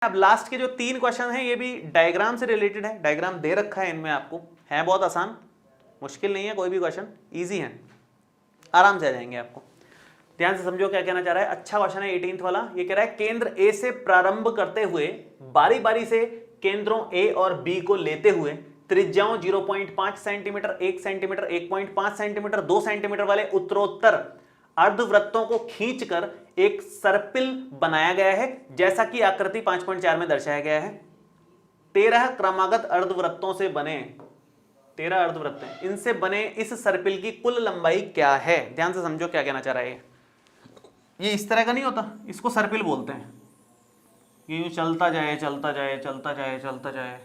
अब लास्ट के जो 3 क्वेश्चन हैं ये भी डायग्राम से रिलेटेड है, डायग्राम दे रखा है इनमें आपको, है बहुत आसान, मुश्किल नहीं है कोई भी क्वेश्चन, इजी है, आराम से आ जाएंगे आपको। ध्यान से समझो क्या कहना चाह रहा है। अच्छा क्वेश्चन है 18th वाला। ये कह रहा है केंद्र ए से प्रारंभ करते हुए बारी बारी से केंद्रों ए और बी को लेते हुए त्रिज्याओं 0.5 सेंटीमीटर, 1 सेंटीमीटर, 1.5 सेंटीमीटर, 2 सेंटीमीटर वाले उत्तरोत्तर अर्धवृत्तों को खींचकर एक सर्पिल बनाया गया है जैसा कि आकृति 5.4 में दर्शाया गया है। 13 क्रमागत अर्धवृत्तों से बने, 13 अर्धवृत्त हैं, इनसे बने इस सर्पिल की कुल लंबाई क्या है। ध्यान से समझो क्या कहना चाह रहा है। ये इस तरह का नहीं होता, इसको सर्पिल बोलते हैं। ये यूं चलता जाए चलता जाए चलता जाए चलता जाए,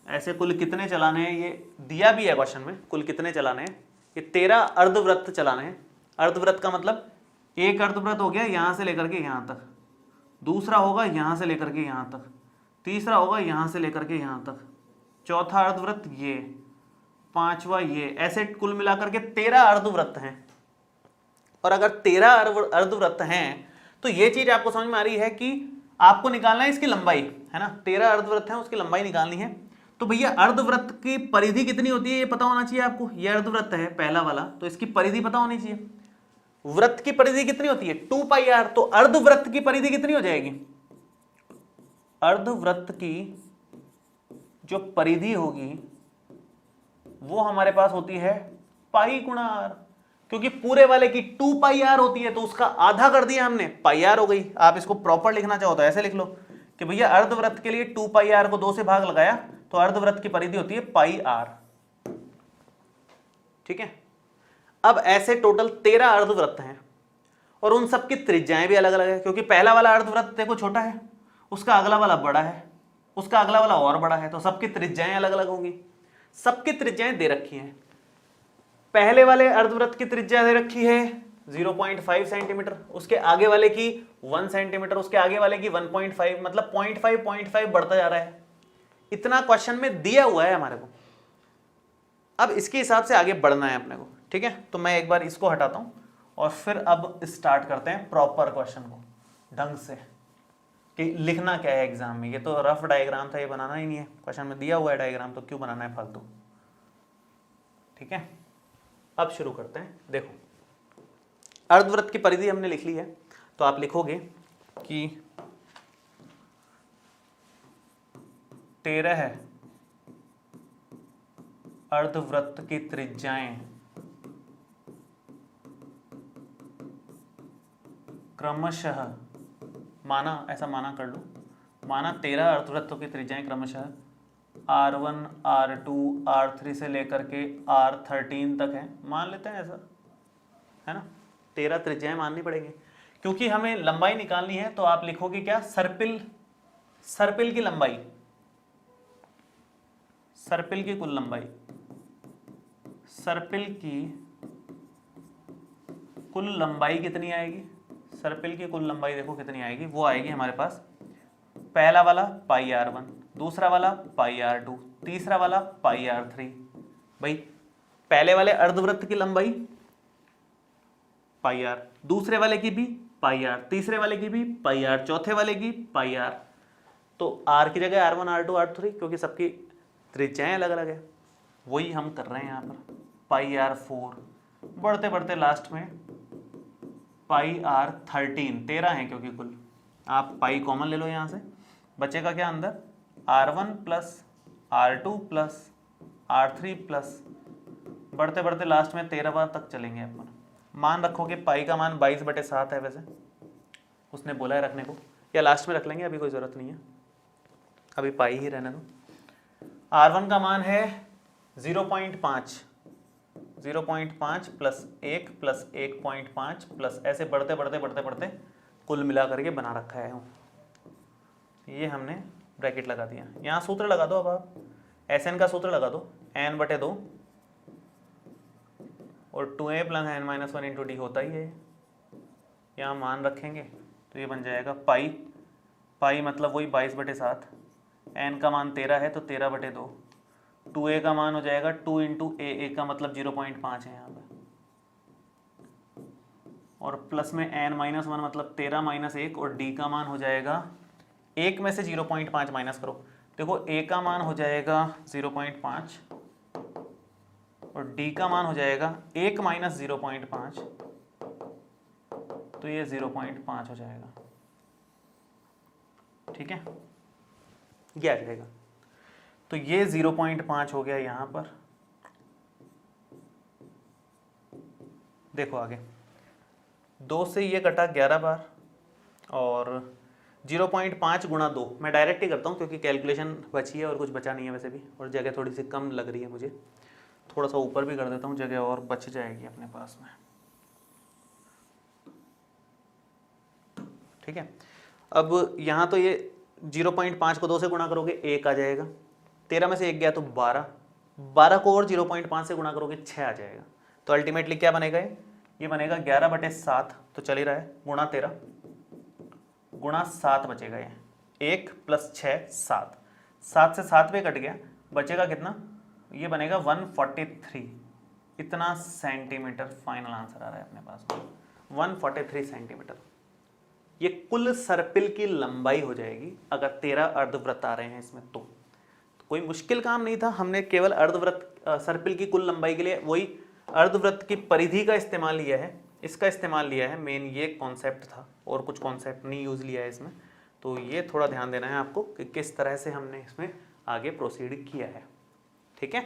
ऐसे कुल कितने चलाने हैं ये दिया भी है क्वेश्चन में, कुल कितने चलाने हैं। ये 13 अर्धवृत्त चलाने हैं। अर्धवृत्त का मतलब एक अर्धवृत्त हो गया यहां से लेकर के यहां तक, दूसरा होगा यहां से लेकर के यहां तक, तीसरा होगा यहां से लेकर के यहां तक, चौथा अर्धवृत्त ये, पांचवा ये, ऐसे कुल मिलाकर के 13 अर्धवृत्त हैं। और अगर 13 अर्धवृत्त हैं तो ये चीज आपको समझ में आ रही है कि आपको निकालना है इसकी लंबाई, है ना। 13 अर्धवृत्त हैं, उसकी लंबाई निकालनी है। तो भैया अर्धवृत्त की परिधि कितनी होती है ये पता होना चाहिए आपको। ये अर्धवृत्त है पहला वाला, तो इसकी परिधि पता होनी चाहिए। वृत्त की परिधि कितनी होती है 2πr, तो अर्धवृत्त की परिधि कितनी हो जाएगी। अर्धवृत्त की जो परिधि होगी वो हमारे पास होती है पाई गुणा आर, क्योंकि पूरे वाले की 2πr होती है तो उसका आधा कर दिया हमने, πr हो गई। आप इसको प्रॉपर लिखना चाहो तो ऐसे लिख लो कि भैया अर्धवृत्त के लिए 2πr को 2 से भाग लगाया तो अर्धवृत्त की परिधि होती है πr। ठीक है। अब ऐसे टोटल 13 अर्धवृत्त हैं और उन सबकी त्रिज्याएं भी अलग अलग है, क्योंकि पहला वाला अर्धवृत्त देखो छोटा है, उसका अगला वाला बड़ा है, उसका अगला वाला और बड़ा है, तो सबकी त्रिज्याएं अलग अलग होंगी। सबकी त्रिज्याएं दे रखी हैं। पहले वाले अर्धवृत्त की त्रिज्या दे रखी है 0.5 सेंटीमीटर, उसके आगे वाले की 1 सेंटीमीटर, उसके आगे वाले की 1.5, मतलब 0.5 बढ़ता जा रहा है। इतना क्वेश्चन में दिया हुआ है हमारे को। अब इसके हिसाब से आगे बढ़ना है अपने को। ठीक है, तो मैं एक बार इसको हटाता हूं और फिर अब स्टार्ट करते हैं प्रॉपर क्वेश्चन को ढंग से कि लिखना क्या है एग्जाम में। ये तो रफ डायग्राम था, ये बनाना ही नहीं है, क्वेश्चन में दिया हुआ है डायग्राम, तो क्यों बनाना है फालतू। ठीक है, अब शुरू करते हैं। देखो अर्धवृत्त की परिधि हमने लिख ली है, तो आप लिखोगे कि 13 अर्धवृत्त की त्रिज्याएं क्रमशः, माना ऐसा माना कर लो, माना 13 अर्धवृत्तों की त्रिज्याएं क्रमशः R1, R2, R3 से लेकर के R13 तक है। मान लेते हैं ऐसा, है ना। 13 त्रिज्याएं माननी पड़ेगी क्योंकि हमें लंबाई निकालनी है। तो आप लिखोगे क्या, सर्पिल, सर्पिल की लंबाई, सर्पिल की कुल लंबाई, सर्पिल की कुल लंबाई कितनी आएगी। सर्पिल की कुल लंबाई देखो कितनी आएगी, वो आएगी हमारे पास पहला वाला πr1, दूसरा वाला πr2, तीसरा वाला πr3। भाई पहले वाले अर्धवृत्त की लंबाई πr, दूसरे वाले की भी πr, तीसरे वाले की भी πr, चौथे वाले की πr। तो r की जगह r1, r2, r3, क्योंकि सबकी त्रिज्याएं अलग अलग है। वही हम कर रहे हैं यहाँ पर πr4, बढ़ते बढ़ते लास्ट में πr13, 13 है क्योंकि कुल, आप पाई कॉमन ले लो यहाँ से, बचेगा क्या अंदर r1 plus r2 plus r3 plus, बढ़ते बढ़ते लास्ट में 13 बार तक चलेंगे अपन। मान रखोगे पाई का मान 22/7 है, वैसे उसने बोला है रखने को, या लास्ट में रख लेंगे, अभी कोई ज़रूरत नहीं है, अभी पाई ही रहने दो। r1 का मान है 0.5, 0.5 प्लस 1 प्लस 1.5 प्लस, ऐसे बढ़ते बढ़ते बढ़ते बढ़ते कुल मिला करके बना रखा है। ये हमने ब्रैकेट लगा दिया, यहाँ सूत्र लगा दो। अब आप Sn का सूत्र लगा दो, n/2 और 2a + n-1 × d होता ही है। यहाँ मान रखेंगे तो ये बन जाएगा पाई, पाई मतलब वही 22/7, n का मान 13 है तो 13/2, 2a का मान हो जाएगा 2 × a का मतलब 0.5 है यहाँ पे, और प्लस में n-1 मतलब 13 - 1, और d का मान हो जाएगा 1 में से 0.5 माइनस करो। देखो a का मान हो जाएगा 0.5 और d का मान हो जाएगा 1 माइनस 0.5, तो ये 0.5 हो जाएगा। ठीक है, ये आ जाएगा। तो ये 0.5 हो गया यहां पर। देखो आगे 2 से ये कटा 11 बार और 0.5 गुणा 2, मैं डायरेक्ट ही करता हूँ क्योंकि कैलकुलेशन बची है और कुछ बचा नहीं है वैसे भी, और जगह थोड़ी सी कम लग रही है मुझे। थोड़ा सा ऊपर भी कर देता हूँ, जगह और बच जाएगी अपने पास में। ठीक है, अब यहाँ तो ये 0.5 को 2 से गुणा करोगे 1 आ जाएगा, 13 में से 1 गया तो 12, 12 को और 0.5 से गुणा करोगे 6 आ जाएगा। तो अल्टीमेटली क्या बनेगा, ये बनेगा 11/7, तो चल ही रहा है, गुणा 13 गुणा 7 बचेगा, ये 1 + 6 7, 7 से 7 पे कट गया, बचेगा कितना, ये बनेगा 143, इतना सेंटीमीटर फाइनल आंसर आ रहा है अपने पास में, 143 सेंटीमीटर। ये कुल सर्पिल की लंबाई हो जाएगी अगर 13 अर्धवृत्त आ रहे हैं इसमें। तो कोई मुश्किल काम नहीं था, हमने केवल अर्धवृत्त सर्पिल की कुल लंबाई के लिए वही अर्धवृत्त की परिधि का इस्तेमाल लिया है, इसका इस्तेमाल लिया है, मेन ये कॉन्सेप्ट था और कुछ कॉन्सेप्ट नहीं यूज लिया है इसमें। तो ये थोड़ा ध्यान देना है आपको कि किस तरह से हमने इसमें आगे प्रोसीड किया है। ठीक है।